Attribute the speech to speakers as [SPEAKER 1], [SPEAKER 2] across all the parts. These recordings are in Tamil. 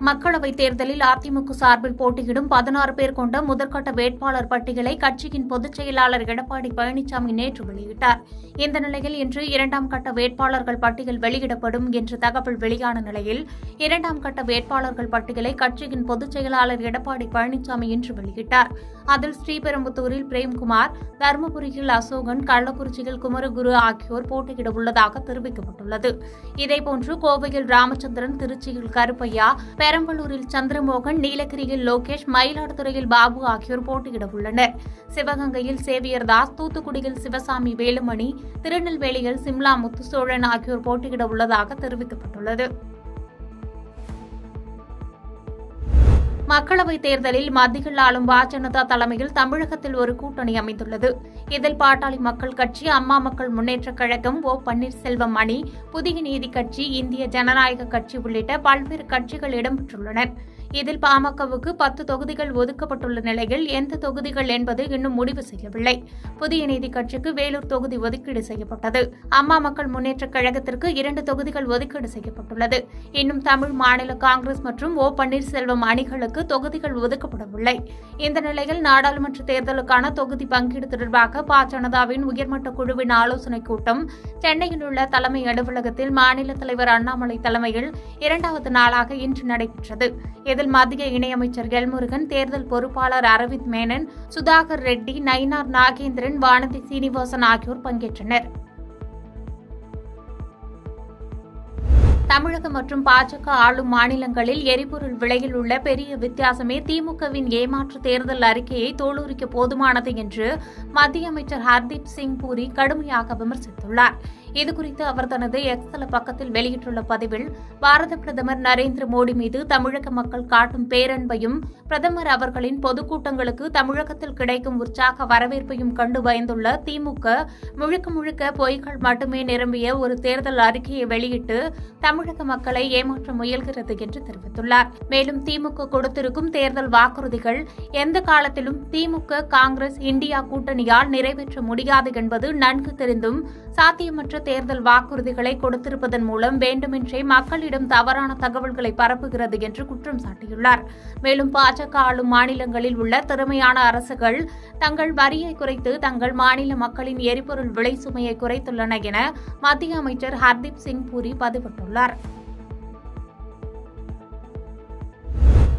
[SPEAKER 1] மக்களவைத் தேர்தலில் அதிமுக சார்பில் போட்டியிடும் 16 பேர் கொண்ட முதற்கட்ட வேட்பாளர் பட்டியலை கட்சியின் பொதுச் செயலாளர் எடப்பாடி பழனிசாமி நேற்று வெளியிட்டார். இந்த நிலையில் இன்று 2ஆம் கட்ட வேட்பாளர்கள் பட்டியல் வெளியிடப்படும் என்று தகவல் வெளியான நிலையில் 2ஆம் கட்ட வேட்பாளர்கள் பட்டியலை கட்சியின் பொதுச் செயலாளர் எடப்பாடி பழனிசாமி இன்று வெளியிட்டார். அதில் ஸ்ரீபெரும்புதூரில் பிரேம்குமார், தருமபுரியில் அசோகன், கள்ளக்குறிச்சியில் குமரகுரு ஆகியோர் போட்டியிட உள்ளதாக தெரிவிக்கப்பட்டுள்ளது. இதேபோன்று கோவையில் ராமச்சந்திரன், திருச்சியில் கருப்பையா, பெரம்பலூரில் சந்திரமோகன், நீலகிரியில் லோகேஷ், மயிலாடுதுறையில் பாபு ஆகியோர் போட்டியிட உள்ளனர். சிவகங்கையில் சேவியர் தாஸ், தூத்துக்குடியில் சிவசாமி வேலுமணி, திருநெல்வேலியில் சிம்லா முத்துசோழன் ஆகியோர் போட்டியிட உள்ளதாக தெரிவிக்கப்பட்டுள்ளது. மக்களவைத் தேர்தலில் மத்தியில் ஆளும் பாஜக தலைமையில் தமிழகத்தில் ஒரு கூட்டணி அமைந்துள்ளது. இதில் பாட்டாளி மக்கள் கட்சி, அம்மா மக்கள் முன்னேற்றக் கழகம், ஓ பன்னீர்செல்வம் அணி, புதிய நீதி கட்சி, இந்திய ஜனநாயக கட்சி உள்ளிட்ட பல்வேறு கட்சிகள் இடம்பெற்றுள்ளன. இதில் பாமகவுக்கு 10 தொகுதிகள் ஒதுக்கப்பட்டுள்ள நிலையில் எந்த தொகுதிகள் என்பது இன்னும் முடிவு செய்யவில்லை. புதிய நீதி கட்சிக்கு வேலூர் தொகுதி ஒதுக்கீடு செய்யப்பட்டது. அம்மா மக்கள் முன்னேற்றக் கழகத்திற்கு 2 தொகுதிகள் ஒதுக்கீடு செய்யப்பட்டுள்ளது. இன்னும் தமிழ் மாநில காங்கிரஸ் மற்றும் ஓ பன்னீர்செல்வம் அணிகளுக்கு தொகுதிகள் ஒதுக்கப்படவில்லை. இந்த நிலையில் நாடாளுமன்ற தேர்தலுக்கான தொகுதி பங்கீடு தொடர்பாக பாஜகவின் உயர்மட்ட குழுவின் ஆலோசனைக் கூட்டம் சென்னையில் உள்ள தலைமை அலுவலகத்தில் மாநில தலைவர் அண்ணாமலை தலைமையில் 2வது நாளாக இன்று நடைபெற்றது. இதில் மத்திய இணையமைச்சர் எல்முருகன், தேர்தல் பொறுப்பாளர் அரவிந்த் மேனன், சுதாகர் ரெட்டி, நயினார் நாகேந்திரன், வானதி சீனிவாசன் ஆகியோர் பங்கேற்றனர். தமிழகம் மற்றும் பாஜக ஆளும் மாநிலங்களில் எரிபொருள் விலையில் உள்ள பெரிய வித்தியாசமே திமுகவின் ஏமாற்று தேர்தல் அறிக்கையை தோலுரிக்க போதுமானது என்று மத்திய அமைச்சர் ஹர்தீப் சிங் பூரி கடுமையாக விமர்சித்துள்ளார். இதுகுறித்து அவர் தனது எக்ஸ் தள பக்கத்தில் வெளியிட்டுள்ள பதிவில், பாரத பிரதமர் நரேந்திர மோடி மீது தமிழக மக்கள் காட்டும் பேரன்பையும், பிரதமர் அவர்களின் பொதுக்கூட்டங்களுக்கு தமிழகத்தில் கிடைக்கும் உற்சாக வரவேற்பையும் கண்டு பயந்துள்ள திமுக முழுக்க முழுக்க பொய்கள் மட்டுமே நிரம்பிய ஒரு தேர்தல் அறிக்கையை வெளியிட்டு தமிழக மக்களை ஏமாற்ற முயல்கிறது என்று தெரிவித்துள்ளார். மேலும் திமுக கொடுத்திருக்கும் தேர்தல் வாக்குறுதிகள் எந்த காலத்திலும் திமுக, காங்கிரஸ், இந்தியா கூட்டணியால் நிறைவேற்ற முடியாது என்பது நன்கு தெரிந்தும் சாத்தியமற்ற தேர்தல் வாக்குறுதிகளை கொடுத்திருப்பதன் மூலம் வேண்டுமென்றே மக்களிடம் தவறான தகவல்களை பரப்புகிறது என்று குற்றம் சாட்டியுள்ளார். மேலும் பாஜக ஆளும் மாநிலங்களில் உள்ள திறமையான அரசுகள் தங்கள் வரியை குறைத்து தங்கள் மாநில மக்களின் எரிபொருள் விலை சுமையை குறைத்துள்ளன என மத்திய அமைச்சர் ஹர்தீப் சிங் பூரி பதிவிட்டுள்ளார்.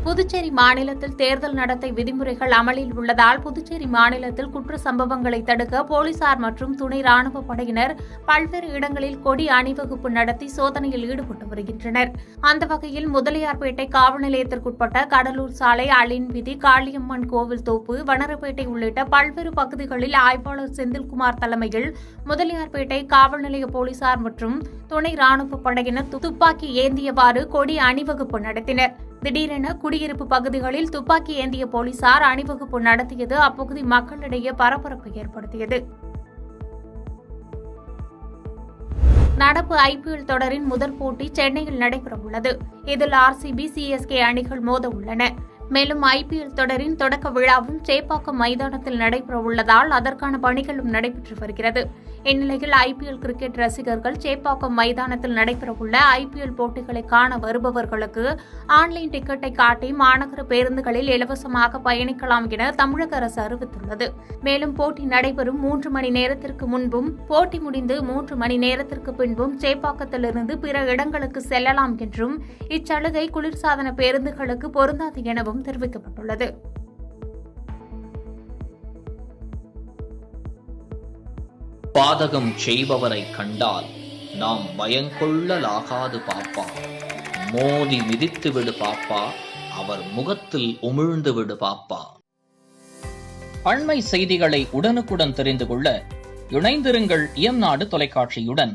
[SPEAKER 1] புதுச்சேரி மாநிலத்தில் தேர்தல் நடத்தை விதிமுறைகள் அமலில் உள்ளதால் புதுச்சேரி மாநிலத்தில் குற்ற சம்பவங்களை தடுக்க போலீசார் மற்றும் துணை ராணுவ படையினர் பல்வேறு இடங்களில் கொடி அணிவகுப்பு நடத்தி சோதனையில் ஈடுபட்டு வருகின்றனர். அந்த வகையில் முதலியார்பேட்டை காவல் நிலையத்திற்குட்பட்ட கடலூர் சாலை, அலின் வீதி, காளியம்மன் கோவில் தோப்பு, வனரப்பேட்டை உள்ளிட்ட பல்வேறு பகுதிகளில் ஆய்வாளர் செந்தில்குமார் தலைமையில் முதலியார்பேட்டை காவல் நிலைய போலீசார் மற்றும் துணை ராணுவ படையினர் துப்பாக்கி ஏந்தியவாறு கொடி அணிவகுப்பு நடத்தினர். திடீரென குடியிருப்பு பகுதிகளில் துப்பாக்கி ஏந்திய போலீசார் அணிவகுப்பு நடத்தியது அப்பகுதி மக்களிடையே பரபரப்பை ஏற்படுத்தியது. நடப்பு ஐபிஎல் தொடரின் முதல் போட்டி சென்னையில் நடைபெறவுள்ளது. இதில் ஆர்சிபி, சிஎஸ்கே அணிகள் மோத உள்ளன. மேலும் ஐபிஎல் தொடரின் தொடக்க விழாவும் சேப்பாக்கம் மைதானத்தில் நடைபெறவுள்ளதால் அதற்கான பணிகளும் நடைபெற்று வருகிறது. இந்நிலையில் ஐபிஎல் கிரிக்கெட் ரசிகர்கள் சேப்பாக்கம் மைதானத்தில் நடைபெறவுள்ள ஐபிஎல் போட்டிகளை காண வருபவர்களுக்கு ஆன்லைன் டிக்கெட்டை காட்டி மாநகர பேருந்துகளில் இலவசமாக பயணிக்கலாம் என தமிழக அரசு அறிவித்துள்ளது. மேலும் போட்டி நடைபெறும் 3 மணி நேரத்திற்கு முன்பும் போட்டி முடிந்து 3 மணி நேரத்திற்கு பின்பும் சேப்பாக்கத்திலிருந்து பிற இடங்களுக்கு செல்லலாம் என்றும் இச்சலுகை குளிர்சாதன பேருந்துகளுக்கு பொருந்தாது எனவும் தெரிவிக்கப்பட்டுள்ளது.
[SPEAKER 2] பாதகம் செய்பவரை கண்டால் நாம் பயங்கொள்ளலாகாது பாப்பா, மோதி மிதித்து விடு பாப்பா, அவர் முகத்தில் உமிழ்ந்து விடு பாப்பா. அண்மை செய்திகளை உடனுக்குடன் தெரிந்து கொள்ள இணைந்திருங்கள் இயம்நாடு தொலைக்காட்சியுடன்.